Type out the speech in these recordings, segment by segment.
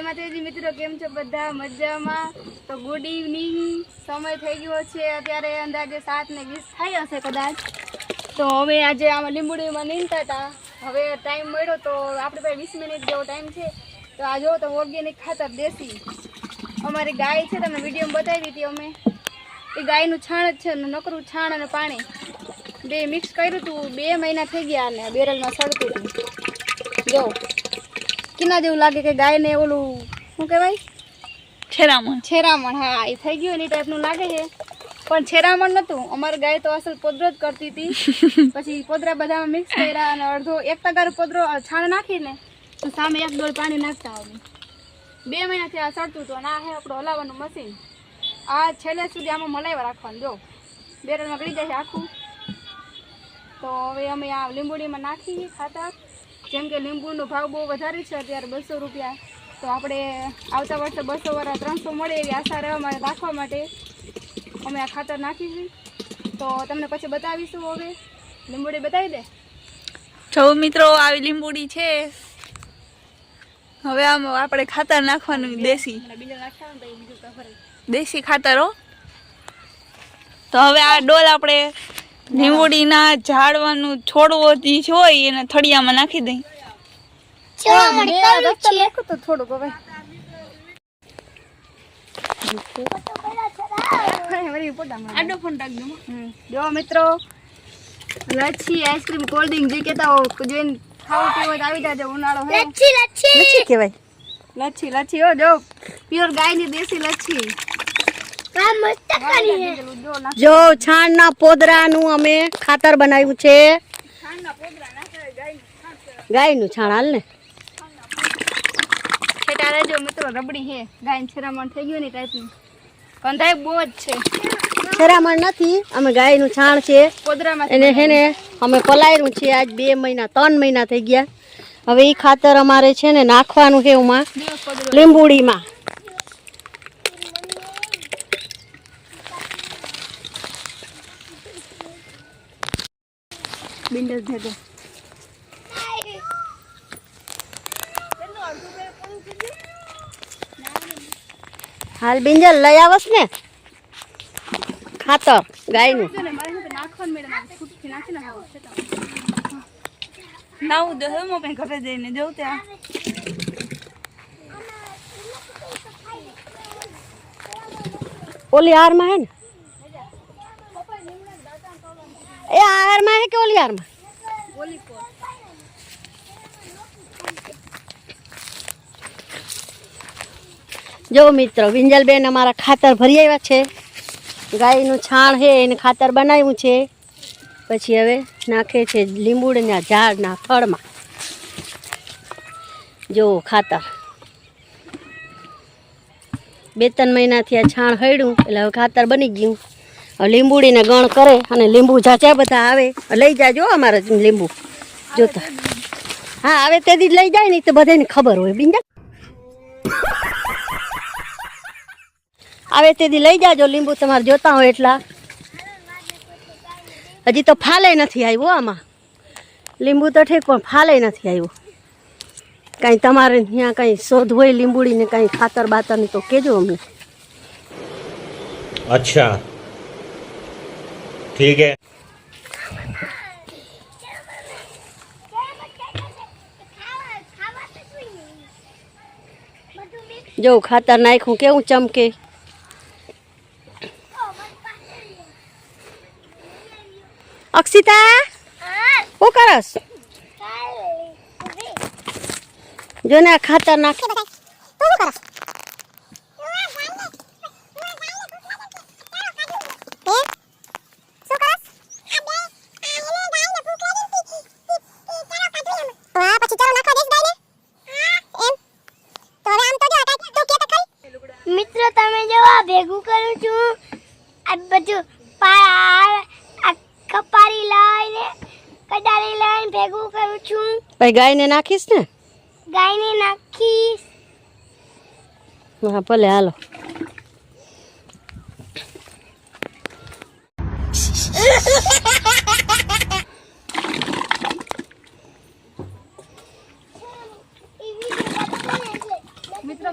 માતાજી મિત્રો, કેમ છો બધા? મજામાં? તો ગુડ ઇવનિંગ, સમય થઈ ગયો છે અત્યારે અંદાજે 7:20 થઈ હશે કદાચ. તો હવે આજે આમાં લીંબુડીમાં નીંદતા હતા. હવે ટાઈમ મળ્યો તો આપણે પાસે 20 મિનિટ જેવો ટાઈમ છે. તો આ જો તો ઓર્ગેનિક ખાતર દેશી અમારી ગાય છે, તમને વિડીયોમાં બતાવી હતી અમે. એ ગાયનું છાણ જ છે, નકરું છાણ અને પાણી બે મિક્સ કર્યું હતું. 2 મહિના થઈ ગયા અને બેરલમાં સડતું હતું. જો કિના જેવું લાગે કે ગાયને ઓલું શું કહેવાય, છેરામણ. હા, એ થઈ ગયું એની ટાઈપનું લાગે છે, પણ છેરામણ નહોતું. અમારી ગાય તો અસલ પોદરો જ કરતી હતી. પછી પોદરા બધામાં મિક્સ કર્યા અને અડધો 1 ટકા પોદરો છાણ નાખીને તો સામે 1 ડોલ પાણી નાખતા આવી. 2 મહિનાથી આ સડતું હતું. અને આ છે આપણું હલાવવાનું મશીન. આ છેલ્લે સુધી આમાં મલાઈવા રાખવાનું. જો બેરલમાં ગળી જાય છે આખું. તો હવે અમે આ લીંબુડીમાં નાખીએ ખાતર. જેમ કે લીંબુનો ભાવ બહુ વધારે છે અત્યારે, 200 રૂપિયા. તો આપણે આવતા વર્ષે 200 વાળા 300 મળે એવી આશા રાખવા માટે અમે આ ખાતર નાખીશું. તો તમને પછી બતાવીશું. હવે લીંબુડી બતાવી દે. જો મિત્રો, આવી લીંબુડી છે. હવે આમાં આપણે ખાતર નાખવાનું દેશી ખાતર હો. તો હવે આ ડોલ આપણે લીંબુડીના ઝાડવાનું છોડવો જે હોય એને થળિયામાં નાખી દઈ. થોડુંક હવે જો મિત્રો, લચ્છી, આઈસ્ક્રીમ, કોલ્ડ ડ્રિંક જે કહેતા હો, જોઈને ખાવું પીવું આવી જાય. ઉનાળો હે, લચ્છી કહેવાય. લચ્છી હો. જો પ્યોર ગાયની દેશી લચ્છી. જો છાણના પોદરાનું અમે ખાતર બનાવ્યું છે. ગાયનું છાણ હાલ ને છેટારે જો મિત્રો, રબડી છે. ગાયનું છેરામણ થઈ ગયું ને ટાઈપનું, પણ થાય બહુ જ છે. છેરામણ નથી, અમે ગાયનું છાણ છે. પોદરામાં એને હેને અમે પલાયરું છે. આજ 2 મહિના 3 મહિના થઈ ગયા. હવે એ ખાતર અમારે છે ને નાખવાનું છે એમાં લીંબુડીમાં. બિંડલ ભેગો હાલ બિંજલ લઈ આવસ ને ખાતર ગાયનું. નાવું દે હું પણ ઘરે જઈને જઉં ત્યાં. ઓલી હારમાં હે ને, એ હારમાં હે કે ઓલી હારમાં? જો મિત્રો, વિંજલબેન અમારા ખાતર ભરી આવ્યા છે. ગાયનું છાણ છે એને ખાતર બનાવ્યું છે. પછી હવે નાખે છે લીંબુડીના ઝાડના થળમાં. જો ખાતર 2-3 મહિનાથી આ છાણ હળ્યું એટલે હવે ખાતર બની ગયું. હવે લીંબુડીને ગણ કરે અને લીંબુ ઝાઝા બધા આવે. લઈ જાજો અમારે લીંબુ જોતા. હા, આવે તેથી લઈ જાય ને તો બધાને ખબર હોય. બિંજા આવે તેથી લઈ જાજો લીંબુ તમારે જોતા હોય એટલા. હજી તો ફાલે નથી આવ્યો આમાં. લીંબુ તો ઠીક, પણ ફાલે નથી આવ્યો. કાંઈ તમારે ત્યાં કાંઈ શોધ હોય લીંબુડીને કાંઈ ખાતર બાતરની તો કહેજો અમને. अच्छा ठीक है. જો ખાતર નાખ્યું કેવું ચમકે. અક્ષિતા શું કરસ? જો ને આ ખાતર નાખી. મિત્રો, તમે જો આ ભેગું કરું છું. આ બધું કપારી લઈને કડારી લઈને ભેગું કરું છું. ભાઈ ગાયને નાખીશ ને? ગાયને નાખીશ. હા ભલે, હાલો.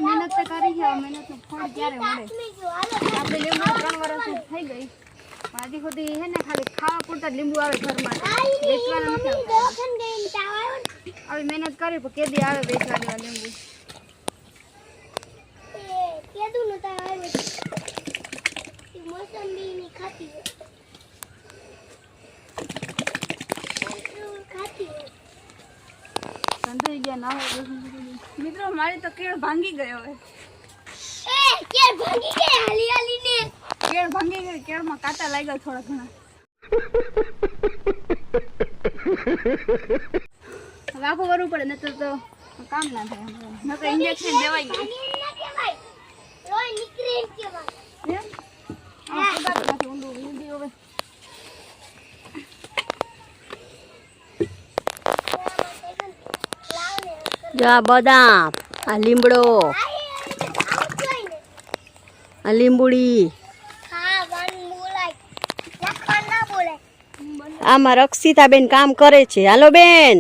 મહેનત તો કરી છે, મહેનતનું ફળ ક્યારે મળે? આપણે લીંબુ 3 વર્ષ થઈ ગઈ, પણ હજી સુધી છે ને ખાલી ખાવા પૂરતા જ લીંબુ આવે ઘરમાં, વેચવાના નથી આવતા. આવી મહેનત કરી પણ કેદી આવે વેચવા દેવા લીંબુ? સંધાઈ ગયા ના હોય. મિત્રો મારી તો કેળ ભાંગી ગયો હવે. કેળ ભાંગી ગઈ, કેળમાં કાંટા લાગ્યા થોડા ઘણા. હવે આખું કરવું પડે, નહીતર તો કામ ના થાય. નકર ઇન્જેક્શન દેવાઈ ગયું. એમ? આમાં ફુગાતું નથી, ઊંડું ઊંડી હવે. જો આ બદામ, આ લીમડો, આ લીંબુડી, આમાં રક્ષિતાબેન કામ કરે છે. હાલો બેન,